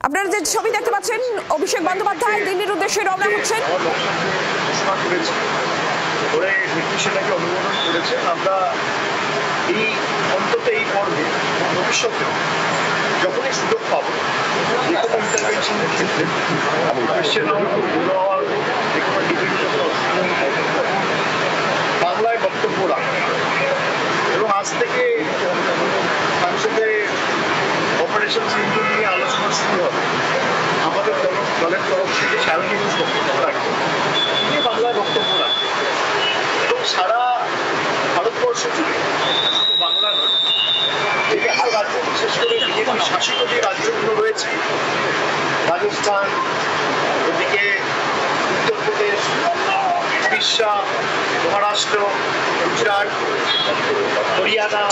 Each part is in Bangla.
আপনারা যে ছবি দেখতে পাচ্ছেন, অভিষেক বন্দ্যোপাধ্যায় দিল্লির উদ্দেশ্যে রওনা হচ্ছেন। সেটাকে অনুমোদন করেছেন। আমরা এই অন্তত এই পর্বে ভবিষ্যতে যখনই সুযোগ পাবো যে কোনো ইন্টারভেনশনের ক্ষেত্রে বাংলায় বক্তব্য রাখা এবং আজ থেকে সংসদে অপারেশন সিন্ধু নিয়ে আলোচনা শুরু হবে। আমাদের দলের তরফ থেকে সার্বজনীন বক্তব্য রাখবে, বাংলায় বক্তব্য রাখবে এবং সারা ভারতবর্ষ জুড়ে বাংলা নয়, বিভিন্ন রাজ্য বিশেষ করে বিজেপি শাসিত যে রাজ্যগুলো রয়েছে, রাজস্থান, ওদিকে উত্তরপ্রদেশ, উড়িষ্যা, মহারাষ্ট্র, গুজরাট, হরিয়ানা,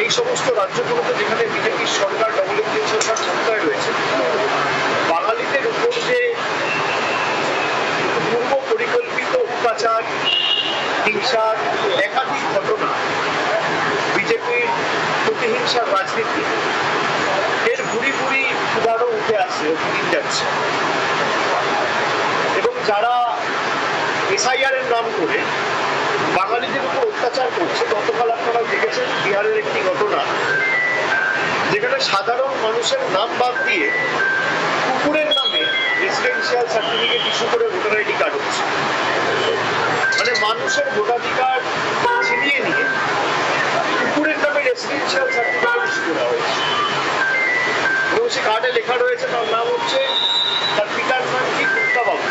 এই সমস্ত রাজ্যগুলোতে যেখানে বিজেপির সরকার ডবল ইঞ্জিন সরকার ক্ষমতায় রয়েছে, বাঙালিদের উপর যে পূর্ব পরিকল্পিত অত্যাচার, হিংসার একাধিক ঘটনা, বিজেপির প্রতিহিংসার রাজনীতি, এর ভুরি ভুরি উদাহরণ উঠে আসছে, দিন যাচ্ছে। এবং যারা এসআইআর এর নাম করে বাঙালিদের উপর অত্যাচার করছে, গতকাল আপনারা দেখেছেন বিহারের একটি ঘটনা যেখানে সাধারণ মানুষের নাম বাদ দিয়ে কুকুরের নামে রেসিডেন্সিয়াল সার্টিফিকেট ইস্যু করে ভোটার আইডি কার্ড হচ্ছে। মানে মানুষের ভোটাধিকার ছিনিয়ে নিয়ে কুকুরের নামে রেসিডেন্সিয়াল সার্টিফিকেট ইস্যু করা হয়েছে এবং সে কার্ডে লেখা রয়েছে তার নাম হচ্ছে, তার পিতার নাম কি, কুত্তাবাবু।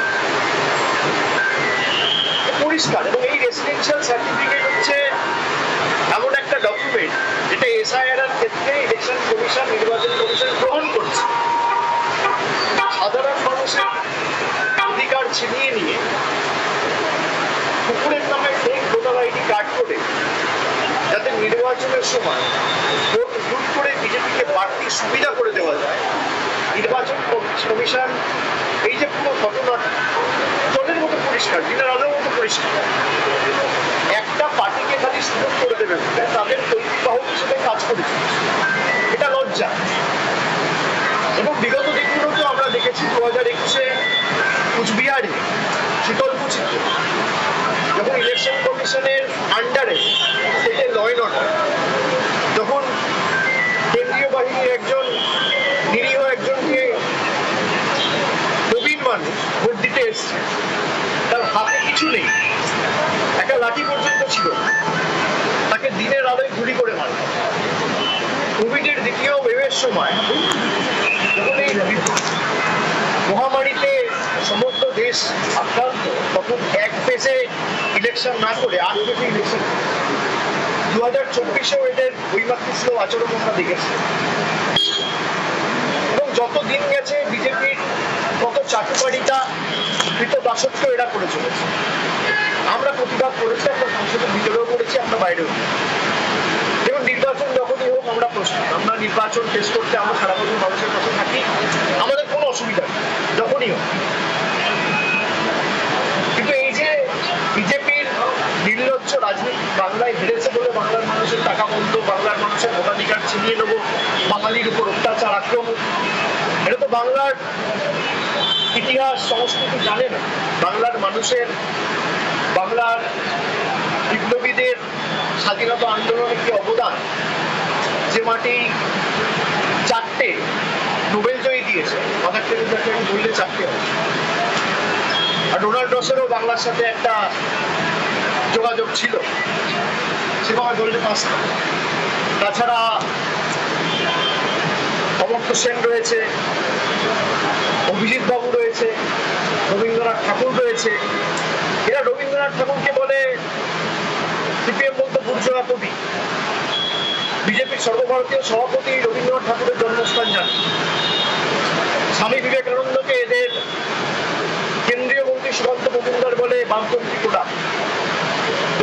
পরিষ্কার। এবং এই রেসিডেন্সিয়াল সার্টিফিকেট হচ্ছে এমন একটা ডকুমেন্ট যেটা এসআইআর এর ক্ষেত্রে ইলেকশন কমিশন, নির্বাচন কমিশন গ্রহণ করছে। সাধারণ মানুষের অধিকার ছিনিয়ে নিয়ে কুকুরের নামে ফেক ভোটার আইডি কার্ড করে যাতে নির্বাচনের সময় ভোট লুট করে বিজেপিকে বাড়তি সুবিধা করে দেওয়া যায়, নির্বাচন কমিশন এই যে পুরো ঘটনাটা জলের মতো পরিষ্কার, দিনের আলোর মতো পরিষ্কার, একটা পার্টিকে খালি সুযোগ করে দেবে বলে তাদের তৈরিবাহক হিসেবে কাজ করেছে। এটা লজ্জা। এবং বিগত দিনগুলোতে আমরা দেখেছি 2021-এ কুচবিহারে শীতলকুচিতে যখন ইলেকশন কমিশনের আন্ডারে স্টেটের ল অ্যান্ড অর্ডার, যখন কেন্দ্রীয় বাহিনীর একজন নিরীহ একজনকে নবীন মানুষ ভোট দিতে এসছে, তার হাতে কিছু নেই, একটা লাঠি পর্যন্ত ছিল, তাকে দিনের আলোয় গুলি করে মারল। কোভিডের দ্বিতীয় ওয়েভের সময় যখন এই মহামারীতে সমগ্র দেশ আক্রান্ত, তখন এক ফেজে ইলেকশন না করে 8 ফেজে ইলেকশন। 2024-এও এদের বৈমাতৃক আচরণ আমরা দেখেছি। এবং যত দিন গেছে বিজেপির কত চাটুকারিতা, কৃতদাসত্ব এরা করে চলেছে। আমরা প্রতিবাদ করেছি, আমরা সংসদের ভিতরেও করেছি, আমরা বাইরেও। এবং নির্বাচন যখনই হোক আমরা প্রস্তুত। আমরা নির্বাচন শেষ করতে আমরা সারা বছর মানুষের পাশে থাকি, আমাদের কোনো অসুবিধা নেই যখনই হোক। কিন্তু এই যে বিজেপির নির্লজ্জ রাজনীতি, বাংলায় হেরেছে বলে বাংলার মানুষের টাকা বন্ধ, বাংলার মানুষের ভোটাধিকার ছিনিয়ে নেবো, বাঙালির উপর অত্যাচার, আক্রমণ, এটা তো বাংলার ইতিহাস সংস্কৃতি জানে না। বাংলার মানুষের, বাংলার বিপ্লবীদের স্বাধীনতা আন্দোলনের কি অবদান, যে মাটি 4টে নোবেল জয়ী দিয়েছে, মাদার টেরেসাকে আমি বললে 4টে হবে। আর ডোনাল্ড রসেরও বাংলার সাথে একটা যোগাযোগ ছিল, সে বাংলা বললে 5টা। তাছাড়া অমর্ত্য সেন রয়েছে, অভিজিৎ বাবু রয়েছে, রবীন্দ্রনাথ ঠাকুর রয়েছে। এরা রবীন্দ্রনাথ ঠাকুরকে বলে, সিপিএম বলতো বুর্জোয়া কবি। বিজেপির সর্বভারতীয় সভাপতি রবীন্দ্রনাথ ঠাকুরের জন্মস্থান জানে। স্বামী বিবেকানন্দকে এদের কেন্দ্রীয় মন্ত্রী সুকান্ত মজুমদার বলে বামপন্থী কোটা।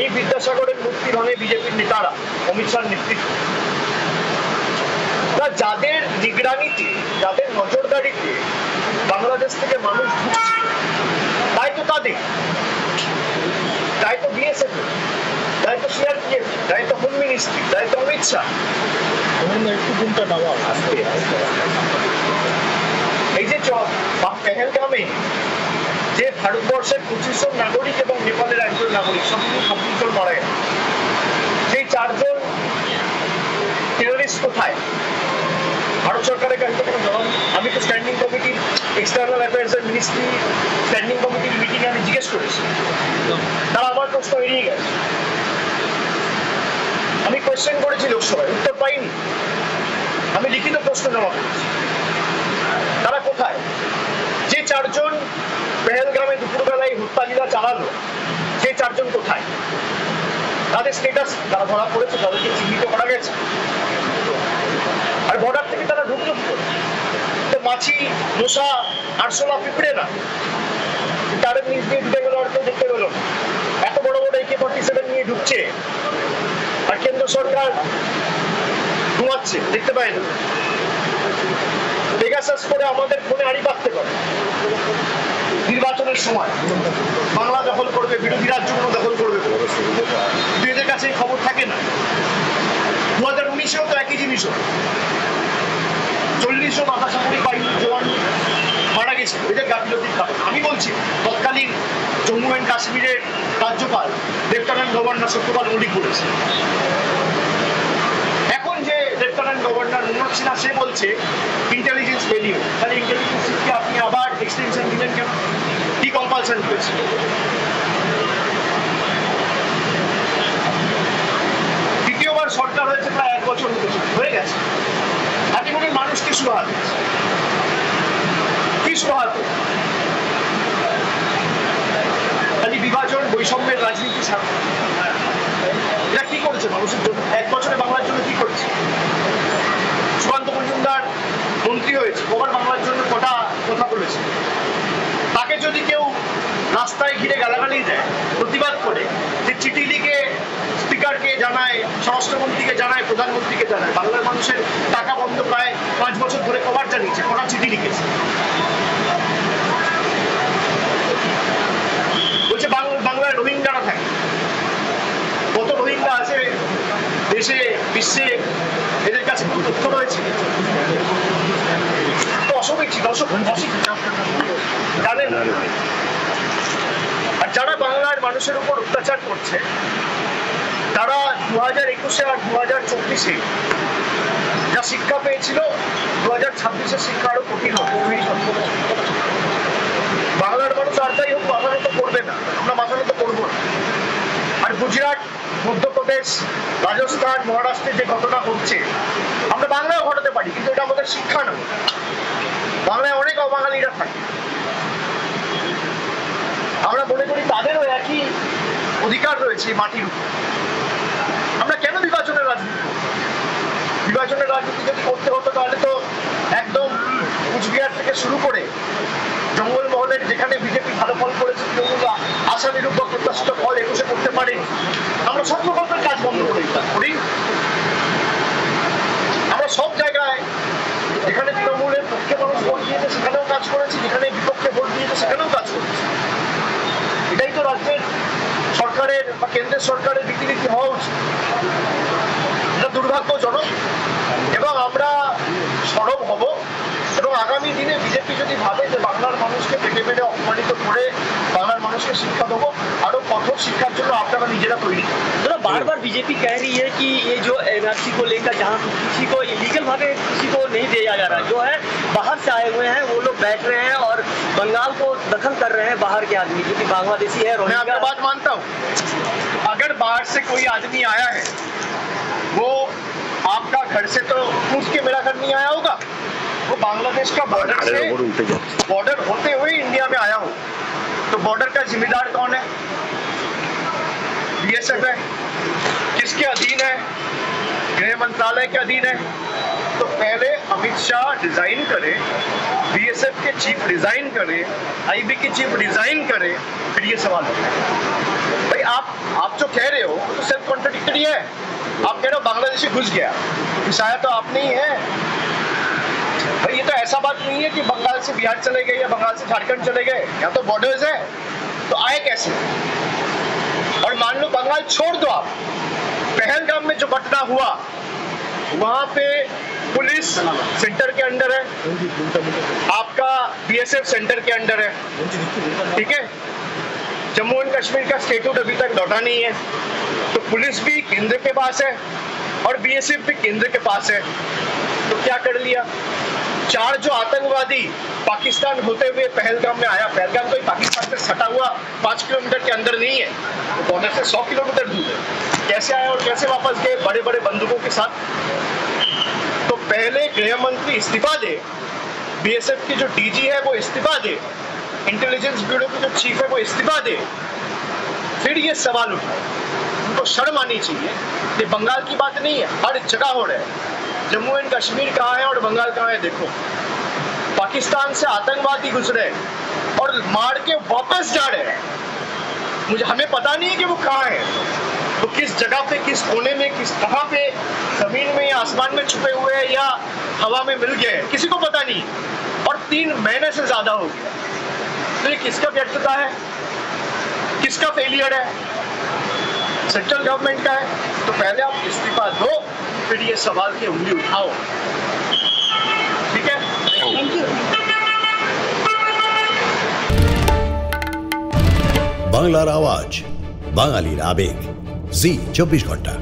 এই বিদ্যাসাগরের মূর্তি ভাঙে বিজেপির নেতারা, অমিত শাহর নেতৃত্বে। যাদের নিগরানিতে, যাদের নজরদারিতে বাংলাদেশ থেকে মানুষ ঢুকছে, তাই তো তাদের, তাই তো বিএসএফ, তাই তো সিআরপিএফ, তাই তো হোম মিনিস্ট্রি, তাই তো অমিত শাহ। একটু ঘুমটা নামা আসতে ভারতবর্ষের 25 জন নাগরিক এবং নেপালের একজন নাগরিক সব মিলিয়ে 26 জন মারা গেছে। সেই 4 জন টেররিস্ট কোথায়? ভারত সরকারের কাছে তো কোনো জবাব নেই। আমি তো স্ট্যান্ডিং কমিটির এক্সটার্নাল অ্যাফেয়ার্স এর মিনিস্ট্রি স্ট্যান্ডিং কমিটির মিটিংয়ে আমি জিজ্ঞেস করেছি, তারা আমার প্রশ্ন এড়িয়ে গেছে। আমি কোয়েশ্চেন করেছি লোকসভায়, উত্তর পাইনি। আমি লিখিত প্রশ্ন জমা করেছি, তারা কোথায়? যে 4 জন পেহেলগ্রামে দুপুরবেলায় হত্যালীলা চালালো, সেই 4 জন কোথায়? তাদের স্টেটাস, তারা ধরা পড়েছে, তাদেরকে চিহ্নিত করা গেছে। আর বর্ডার থেকে তারা ঢুকলো কি করে? তো মাছি, মশা, আরশোলা, পিঁপড়ে না, তাদের নিজ দিয়ে ঢুকে গেল, আর কেউ দেখতে পেল না। এত বড় বড় AK-47 নিয়ে ঢুকছে, আর কেন্দ্র সরকার ঘুমাচ্ছে, দেখতে পায় না। পেগাসাস করে আমাদের ফোনে আড়ি পাততে পারে। নির্বাচনের সময় বাংলা দখল করবে, বিরোধী রাজ্যগুলো দখল করবে, এদের কাছে খবর থাকে না। 2019-এও তো একই জিনিস হলো, 40 জন আধাসামরিক বাহিনীর জওয়ান মারা গেছে, এদের গাফিলতির কারণে। আমি বলছি তৎকালীন জম্মু অ্যান্ড কাশ্মীরের রাজ্যপাল লেফটেন্যান্ট গভর্নর সত্যপাল মল্লিক বলেছে। এখন যে লেফটেন্যান্ট গভর্নর মনোজ সিনহা, সে বলছে ইন্টেলিজেন্স ফেলিওর। তাহলে ইন্টেলিজেন্স সিটকে আপনি আবার এক্সটেনশন দিলেন কেন? কি কম্পালশন করেছে? দ্বিতীয়বার সরকার হয়েছে প্রায় 1 বছর হয়ে গেছে। এতগুলো মানুষকে সুহাতে, কি সুহাতে? খালি বিভাজন, বৈষম্যের রাজনীতি ছাড়া এরা কি করেছে মানুষের জন্য? 1 বছরে বাংলার জন্য কি করেছে? সুকান্ত মজুমদার মন্ত্রী হয়েছে, কবার বাংলার জন্য কটা কথা বলেছে? তাকে যদি কেউ রাস্তায় ঘিরে গালাগালি দেয়, প্রতিবাদ করে, যে চিঠি লিখে স্পিকারকে জানায়, স্বরাষ্ট্রমন্ত্রীকে জানায়, প্রধানমন্ত্রীকে জানায়, বাংলার মানুষের টাকা বন্ধ প্রায় 5 বছর ধরে কবার জানিয়েছে, কটা চিঠি লিখেছে? বলছে বাংলায় রোহিঙ্গারা থাকে। কত রোহিঙ্গা আছে দেশে, বিশ্বে, এদের কাছে কোনো তথ্য রয়েছে? তো অশিক্ষিত, জানেন না। আর যারা বাংলার মানুষের উপর অত্যাচার করছে, তারা 2021-এ আর 2024-এ যা শিক্ষা পেয়েছিল, 2026-এর শিক্ষা আরো কঠিন হবে। বাংলার মানুষ আর যাই হোক মাথা নত করবে না, আমরা মাথা নত করবো না। আর গুজরাট, মধ্যপ্রদেশ, রাজস্থান, মহারাষ্ট্রে যে ঘটনা ঘটছে, আমরা বাংলায় ঘটাতে পারি, কিন্তু এটা আমাদের শিক্ষা নয়। বাংলায় অনেক অবাঙালিরা থাকে, আমরা মনে করি তাদেরও একই অধিকার রয়েছে মাটির উপর। আমরা কেন বিভাজনের রাজনীতি? বিভাজনের রাজনীতি যদি করতে হতো তাহলে তো একদম কুচবিহার থেকে শুরু করে জঙ্গলমহলের যেখানে বিজেপি ভালো ফল করেছে, তৃণমূল আশানুরূপ প্রত্যাশিত ফল 21-এ করতে পারেনি, আমরা সব প্রকল্পের কাজ বন্ধ করে দিতাম। আমরা সব জায়গায় যেখানে তৃণমূলের পক্ষে মানুষ ভোট দিয়েছে সেখানেও কাজ করেছি, যেখানে বিপক্ষে ভোট দিয়েছে সেখানেও কাজ করেছি। এটাই তো রাজ্যের সরকারের বা কেন্দ্রের সরকারের রীতিনীতি হওয়া উচিত। এটা দুর্ভাগ্যজনক, এবং আমরা সরব হব। এবং আগামী দিনে বিজেপি যদি ভাবে যে বাংলার মানুষকে পেটে পেটে অপমানিত করে বাংলার মানুষকে শিক্ষা দেবো, আরো কঠোর শিক্ষার জন্য আপনারা নিজেরা তৈরি। बार बार बीजेपी कह रही है कि ये जो एनआरसी को लेकर जहाँ किसी को इलीगल भावे किसी को नहीं दिया जा रहा, जो है बाहर से आए हुए हैं वो लोग बैठ रहे हैं और बंगाल को दखल कर रहे हैं बाहर के आदमी, क्योंकि बांग्लादेशी है। मैं आपकी बात मानता हूँ, अगर बाहर से कोई आदमी आया है, वो आपका घर से तो पूछ के मेरा घर नहीं आया होगा, वो बांग्लादेश का बॉर्डर होते हुए इंडिया में आया हो, तो बॉर्डर का जिम्मेदार कौन है? BSF है। किसके अधीन है? गृह मंत्रालय के अधीन है। तो पहले अमित शाह डिजाइन करे, BSF के चीफ डिजाइन करे, IB के चीफ डिजाइन करे, फिर ये सवाल होता है। भाई आप जो कह रहे हो तो सेल्फ कॉन्ट्राडिक्टरी है। आप कह रहे हो बांग्लादेशी घुस गया, घुसाया तो आपने ही है। भाई ये तो ऐसा बात नहीं है कि बंगाल से बिहार चले गए या बंगाल से झारखंड चले गए, यहाँ तो बॉर्डर्स है, तो आए कैसे? और मान लो बंगाल छोड़ दो आप, पहलगाम में जो घटना हुआ, वहां पे पुलिस सेंटर के अंडर है, आपका बीएसएफ सेंटर के अंडर है, ठीक है। जम्मू एंड कश्मीर का स्टेटहुड अभी तक लौटा नहीं है, तो पुलिस भी केंद्र के पास है और बीएसएफ भी केंद्र के पास है। तो क्या कर लिया, 4 जो आतंकवादी पाकिस्तान होते हुए पहलगाम में आया, पहलगाम तो पाकिस्तान से सटा हुआ 5 किलोमीटर के अंदर नहीं है, तो बॉर्डर से 100 किलोमीटर दूर है, कैसे आया और कैसे वापस गए बड़े बड़े बंदूकों के साथ। तो पहले गृह मंत्री इस्तीफा दे, बीएसएफ की जो डीजी है वो इस्तीफा दे, इंटेलिजेंस ब्यूरो की जो चीफ है वो इस्तीफा दे, फिर ये सवाल उठाए। उनको शर्म आनी चाहिए। ये बंगाल की बात नहीं है, हर जगह हो रहा है। जम्मू एंड कश्मीर कहाँ है और बंगाल कहाँ है, देखो पाकिस्तान से आतंकवादी गुजरे और मार के वापस जा रहे हैं। हमें पता नहीं है कि वो कहाँ है, वो किस जगह पे, किस कोने में, किस कहाँ पे, जमीन में या आसमान में छुपे हुए हैं या हवा में मिल गए, किसी को पता नहीं। और 3 महीने से ज्यादा हो गया। तो ये किसका व्यर्थता है, किसका फेलियर है? सेंट्रल गवर्नमेंट का है। तो पहले आप इस्तीफा दो, फिर ये सवाल की उंगली उठाओ, ठीक है। Thank you. বাংলার আওয়াজ, বাঙালির আবেগ, জি 24 ঘন্টা।